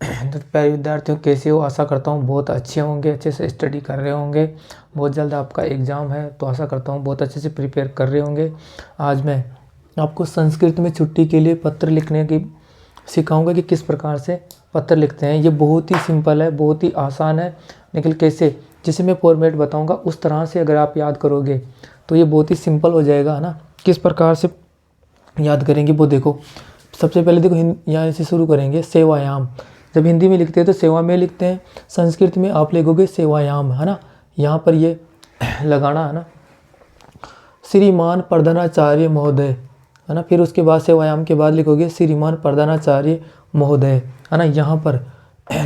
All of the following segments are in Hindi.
तो प्यारे विद्यार्थियों, कैसे हो? आशा करता हूँ बहुत अच्छे होंगे, अच्छे से स्टडी कर रहे होंगे। बहुत जल्द आपका एग्ज़ाम है, तो आशा करता हूँ बहुत अच्छे से प्रिपेयर कर रहे होंगे। आज मैं आपको संस्कृत में छुट्टी के लिए पत्र लिखने की सिखाऊंगा कि किस प्रकार से पत्र लिखते हैं। ये बहुत ही सिंपल है, बहुत ही आसान है, लेकिन कैसे, जैसे मैं फॉर्मेट बताऊंगा उस तरह से अगर आप याद करोगे तो ये बहुत ही सिंपल हो जाएगा, है ना। किस प्रकार से याद करेंगे वो देखो। सबसे पहले देखो, यहाँ से शुरू करेंगे, सेवायाम। जब हिंदी में लिखते हैं तो सेवा में लिखते हैं, संस्कृत में आप लिखोगे सेवायाम, है ना। यहाँ पर ये लगाना, है ना, श्रीमान प्रधानाचार्य महोदय, है ना। फिर उसके बाद सेवायाम के बाद लिखोगे श्रीमान प्रधानाचार्य महोदय, है ना। यहाँ पर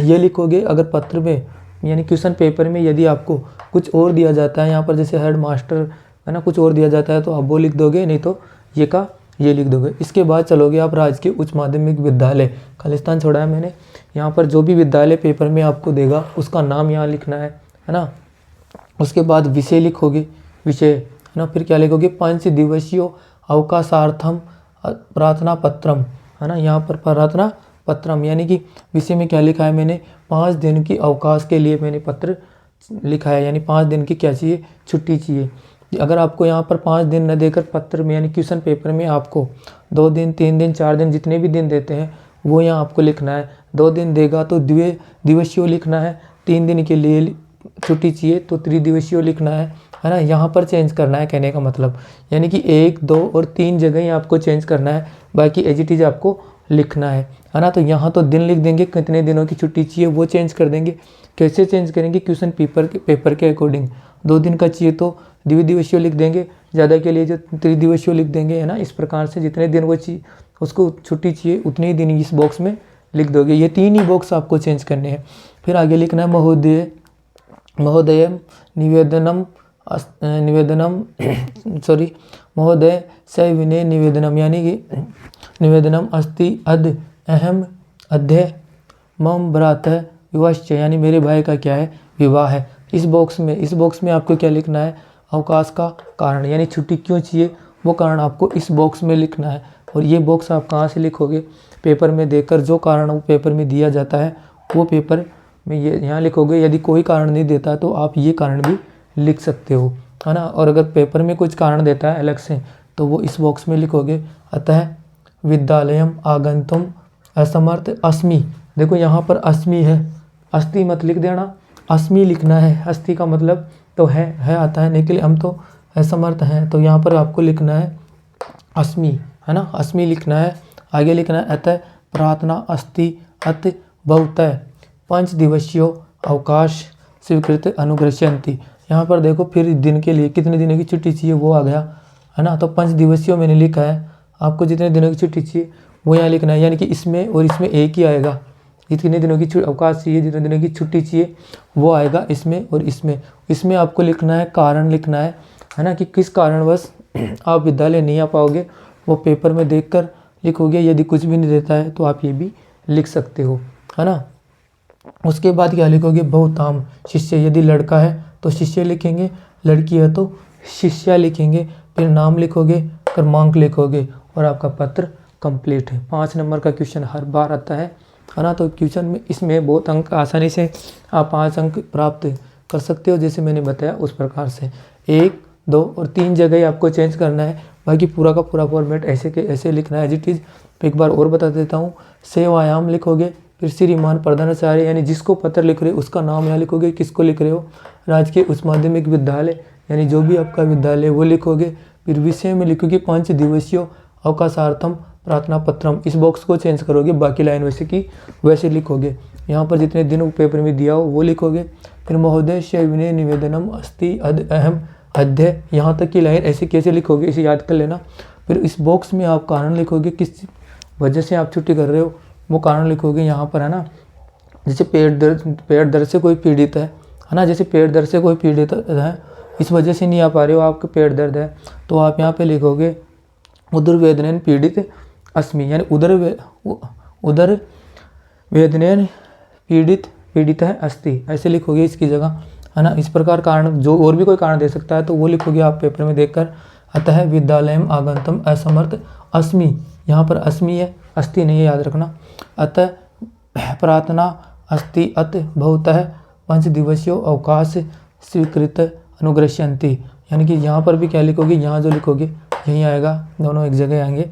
ये लिखोगे। अगर पत्र में यानी क्वेश्चन पेपर में यदि आपको कुछ और दिया जाता है, यहाँ पर जैसे हेड मास्टर, है ना, कुछ और दिया जाता है तो आप वो लिख दोगे, नहीं तो ये का ये लिख दोगे। इसके बाद चलोगे आप राजकीय उच्च माध्यमिक विद्यालय, खालिस्तान छोड़ा है मैंने। यहाँ पर जो भी विद्यालय पेपर में आपको देगा उसका नाम यहाँ लिखना है ना। उसके बाद विषय लिखोगे, विषय, है ना। फिर क्या लिखोगे, 5 दिवसीय अवकाशार्थम प्रार्थना पत्रम, है ना। यहाँ पर प्रार्थना पत्रम यानी कि विषय में क्या लिखा है मैंने, 5 दिन की अवकाश के लिए मैंने पत्र लिखा है, यानी 5 दिन की क्या चाहिए, छुट्टी चाहिए। अगर आपको यहाँ पर 5 दिन न देकर पत्र में यानी क्वेश्चन पेपर में आपको 2 दिन, 3 दिन, 4 दिन, जितने भी दिन देते हैं वो यहाँ आपको लिखना है। 2 दिन देगा तो दिवसीय लिखना है, 3 दिन के लिए छुट्टी चाहिए तो त्रिदिवसीय लिखना है ना। यहाँ पर चेंज करना है, कहने का मतलब यानी कि 1, 2 और 3 जगह ही आपको चेंज करना है, बाकी एज इट इज आपको लिखना है ना। तो यहाँ तो दिन लिख देंगे, कितने दिनों की छुट्टी चाहिए वो चेंज कर देंगे। कैसे चेंज करेंगे, क्वेश्चन पेपर के अकॉर्डिंग। 2 दिन का चाहिए तो द्विदिवसीय लिख देंगे, ज़्यादा के लिए जो त्रिदिवसीय लिख देंगे, है ना। इस प्रकार से जितने दिन वो चाहिए उसको छुट्टी चाहिए उतने ही दिन इस बॉक्स में लिख दोगे। ये 3 ही बॉक्स आपको चेंज करने हैं। फिर आगे लिखना है महोदय निवेदनम महोदय सविनय निवेदनम, यानी कि निवेदनम अस्ति अद अहम अध्यय मम भ्रातः विवाहश्च, यानी मेरे भाई का क्या है, विवाह है। इस बॉक्स में आपको क्या लिखना है, अवकाश का कारण, यानी छुट्टी क्यों चाहिए वो कारण आपको इस बॉक्स में लिखना है। और ये बॉक्स आप कहाँ से लिखोगे, पेपर में देखकर जो कारण वो पेपर में दिया जाता है वो पेपर में ये यहाँ लिखोगे। यदि कोई कारण नहीं देता तो आप ये कारण भी लिख सकते हो, है ना। और अगर पेपर में कुछ कारण देता है अलग से तो वो इस बॉक्स में लिखोगे। अतः विद्यालयम आगंतुम असमर्थ अस्मि, देखो यहाँ पर अस्मि है, अस्ति मत लिख देना, अस्मि लिखना है। अस्ति का मतलब तो है आता है, लेकिन हम तो असमर्थ हैं, तो यहाँ पर आपको लिखना है अस्मि, है ना, अस्मि लिखना है। आगे लिखना है अतः प्रार्थना अस्ति अत बहुतः 5 दिवसीय अवकाश स्वीकृत अनुग्रह्यन्ति। यहाँ पर देखो फिर दिन के लिए कितने दिनों की छुट्टी चाहिए वो आ गया, है ना। तो 5 दिवसीय मैंने लिखा है, आपको जितने दिनों की छुट्टी चाहिए वो यहाँ लिखना है, यानी कि इसमें और इसमें एक ही आएगा। जितने दिनों की अवकाश चाहिए, जितने दिनों की छुट्टी चाहिए वो आएगा इसमें और इसमें आपको लिखना है, कारण लिखना है ना, कि किस कारणवश आप विद्यालय नहीं आ पाओगे वो पेपर में देखकर लिखोगे। यदि कुछ भी नहीं देता है तो आप ये भी लिख सकते हो, है ना। उसके बाद क्या लिखोगे, बहुताम शिष्य, यदि लड़का है तो शिष्य लिखेंगे, लड़की है तो शिष्या लिखेंगे। फिर नाम लिखोगे, क्रमांक लिखोगे और आपका पत्र कंप्लीट है। 5 नंबर का क्वेश्चन हर बार आता है ना। तो क्वेश्चन में इसमें बहुत अंक आसानी से आप 5 अंक प्राप्त कर सकते हो, जैसे मैंने बताया उस प्रकार से। 1, 2 और 3 जगह ही आपको चेंज करना है, बाकी पूरा का पूरा फॉर्मेट ऐसे के ऐसे लिखना है एज इट इज़। एक बार और बता देता हूँ, सेवायाम लिखोगे, फिर श्रीमान प्रधानाचार्य यानी जिसको पत्र लिख रहे हो उसका नाम यहाँ लिखोगे, किसको लिख रहे हो, राजकीय उच्च माध्यमिक विद्यालय यानी जो भी आपका विद्यालय वो लिखोगे। फिर विषय में लिखोगे 5 दिवसीय अवकाशार्थम प्रार्थना पत्रम, इस बॉक्स को चेंज करोगे, बाकी लाइन वैसे की वैसे लिखोगे। यहाँ पर जितने दिन पेपर में दिया हो वो लिखोगे। फिर महोदय विनय निवेदनम अस्ति अद अहम अध्यय, यहाँ तक की लाइन ऐसे कैसे लिखोगे इसे याद कर लेना। फिर इस बॉक्स में आप कारण लिखोगे, किस वजह से आप छुट्टी कर रहे हो वो कारण लिखोगे यहाँ पर, है ना। जैसे पेट दर्द से कोई पीड़ित है ना, जैसे पेट दर्द से कोई पीड़ित है, इस वजह से नहीं आ पा रहे हो, आपके पेट दर्द है, तो आप यहाँ पे लिखोगे उदर वेदनेन पीड़ित अस्मि, यानी उदर वेदनेन पीड़ित है अस्ति, ऐसे लिखोगे इसकी जगह, है ना। इस प्रकार कारण जो और भी कोई कारण दे सकता है तो वो लिखोगे आप पेपर में देखकर। अतः विद्यालयम आगंतुम असमर्थ अस्मि, यहाँ पर अस्मि है, अस्ति नहीं है, याद रखना। अतः प्रार्थना अस्ति अत भवतः 5 दिवसीय अवकाश स्वीकृत अनुग्रह्यन्ति। यानी कि यहाँ पर भी क्या लिखोगे, यहाँ जो लिखोगे यहीं आएगा, दोनों एक जगह आएंगे।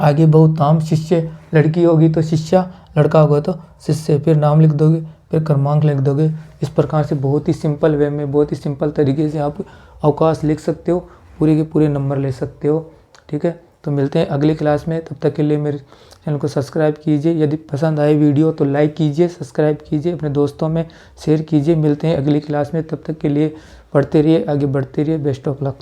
आगे बहुताम शिष्य लड़की होगी तो शिष्या, लड़का होगा तो शिष्य, फिर नाम लिख दोगे, फिर क्रमांक लिख दोगे। इस प्रकार से बहुत ही सिंपल वे में, बहुत ही सिंपल तरीके से आप अवकाश लिख सकते हो, पूरे के पूरे नंबर ले सकते हो। ठीक है, तो मिलते हैं अगली क्लास में। तब तक के लिए मेरे चैनल को सब्सक्राइब कीजिए। यदि पसंद आए वीडियो तो लाइक कीजिए, सब्सक्राइब कीजिए, अपने दोस्तों में शेयर कीजिए। मिलते हैं अगली क्लास में, तब तक के लिए पढ़ते रहिए, आगे बढ़ते रहिए। Best of luck.